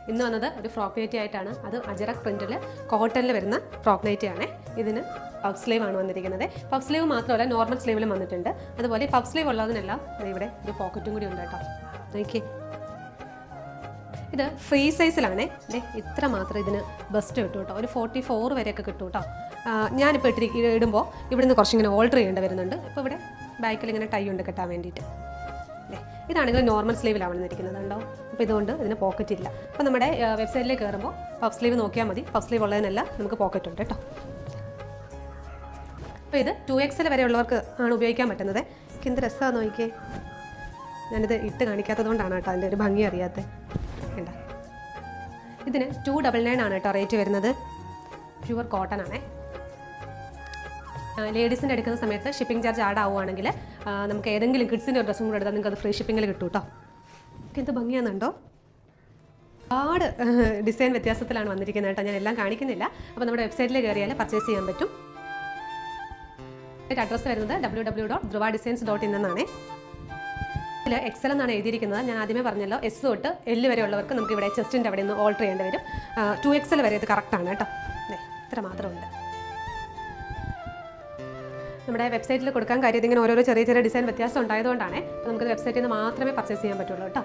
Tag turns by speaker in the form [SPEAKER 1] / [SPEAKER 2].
[SPEAKER 1] ഇന്ന് വന്നത് ഒരു ഫ്രോക്ക് നൈറ്റി ആയിട്ടാണ്. അത് അജറക് പ്രിന്റിൽ കോട്ടണിൽ വരുന്ന ഫ്രോക്ക് നൈറ്റി ആണ്. ഇതിന് പഫ് സ്ലീവ് ആണ് വന്നിരിക്കുന്നത്. പഫ് സ്ലീവ് മാത്രമല്ല നോർമൽ സ്ലീവിലും വന്നിട്ടുണ്ട്. അതുപോലെ പഫ് സ്ലീവ് ഉള്ളതിനെല്ലാം ഇവിടെ ഒരു പോക്കറ്റും കൂടി ഉണ്ട് കേട്ടോ. നോക്കിയേ, ഇത് ഫ്രീ സൈസിലാണേ. ഇത്ര മാത്രം ഇതിന് ബസ്റ്റ് കിട്ടും കേട്ടോ. ഒരു 44 വരെയൊക്കെ കിട്ടും കേട്ടോ. ഞാനിപ്പോൾ ഇടുമ്പോൾ ഇവിടെ നിന്ന് കുറച്ചിങ്ങനെ ഓൾട്ടർ ചെയ്യേണ്ടി വരുന്നുണ്ട്. ഇപ്പോൾ ഇവിടെ ബാക്കിൽ ഇങ്ങനെ ടൈ ഉണ്ട് കെട്ടാൻ വേണ്ടിയിട്ട്. ഇതാണെങ്കിൽ നോർമൽ സ്ലീവിലാണ് വന്നിരിക്കുന്നത് കണ്ടോ. അപ്പോൾ ഇതുകൊണ്ട് ഇതിന് പോക്കറ്റ് ഇല്ല. അപ്പോൾ നമ്മുടെ വെബ്സൈറ്റിലേക്ക് കയറുമ്പോൾ പഫ് സ്ലീവ് നോക്കിയാൽ മതി. പഫ് സ്ലീവ് ഉള്ളതിനെല്ലാം നമുക്ക് പോക്കറ്റ് ഉണ്ട് കേട്ടോ. അപ്പോൾ ഇത് 2XL വരെ ഉള്ളവർക്ക് ആണ് ഉപയോഗിക്കാൻ പറ്റുന്നത്. എനിക്ക് എന്ത് രസമാണ് നോക്കിയേ. ഞാനിത് ഇട്ട് കാണിക്കാത്തത് കൊണ്ടാണ് കേട്ടോ അതിൻ്റെ ഒരു ഭംഗി അറിയാത്തത്. വേണ്ട, ഇതിന് 299 ആണ് കേട്ടോ റേറ്റ് വരുന്നത്. പ്യുവർ കോട്ടൺ ആണേ. ലേഡീസിൻ്റെ എടുക്കുന്ന സമയത്ത് ഷിപ്പിംഗ് ചാർജ് ആഡ് ആവുകയാണെങ്കിൽ നമുക്ക് ഏതെങ്കിലും കിഡ്സിൻ്റെ ഒരു ഡ്രസ്സും കൂടെ എടുത്താൽ നിങ്ങൾക്ക് അത് ഫ്രീ ഷിപ്പിങ്ങിൽ കിട്ടും കേട്ടോ. എന്ത് ഭംഗിയാണെന്നുണ്ടോ. ഒരുപാട് ഡിസൈൻ വ്യത്യാസത്തിലാണ് വന്നിരിക്കുന്നത് കേട്ടോ. ഞാൻ എല്ലാം കാണിക്കുന്നില്ല. അപ്പോൾ നമ്മുടെ വെബ്സൈറ്റിൽ കയറിയാൽ പർച്ചേസ് ചെയ്യാൻ പറ്റും. അഡ്രസ്സ് വരുന്നത് www.dhruvadesigns.in എന്നാണ്. ഇതിൽ XL എന്നാണ് എഴുതിയിരിക്കുന്നത്. ഞാൻ ആദ്യമേ പറഞ്ഞല്ലോ, S തൊട്ട് L വരെ ഉള്ളവർക്ക് നമുക്ക് ഇവിടെ ചെസ്റ്റിൻ്റെ അവിടെ നിന്ന് ഓൾട്ടർ ചെയ്യേണ്ടി വരും. 2XL വരെ ഇത് കറക്റ്റാണ് കേട്ടോ. ഇത്ര മാത്രമുണ്ട്. നമ്മുടെ വെബ്സൈറ്റിൽ കൊടുക്കാൻ കാര്യം ഇതിങ്ങനെ ഓരോരോ ചെറിയ ചെറിയ ഡിസൈൻ വ്യത്യാസം ഉണ്ടായതുകൊണ്ടാണ്. അപ്പോൾ നമുക്കിത് വെബ്സൈറ്റിൽ നിന്ന് മാത്രമേ പർച്ചേസ് ചെയ്യാൻ പറ്റുള്ളൂ കേട്ടോ.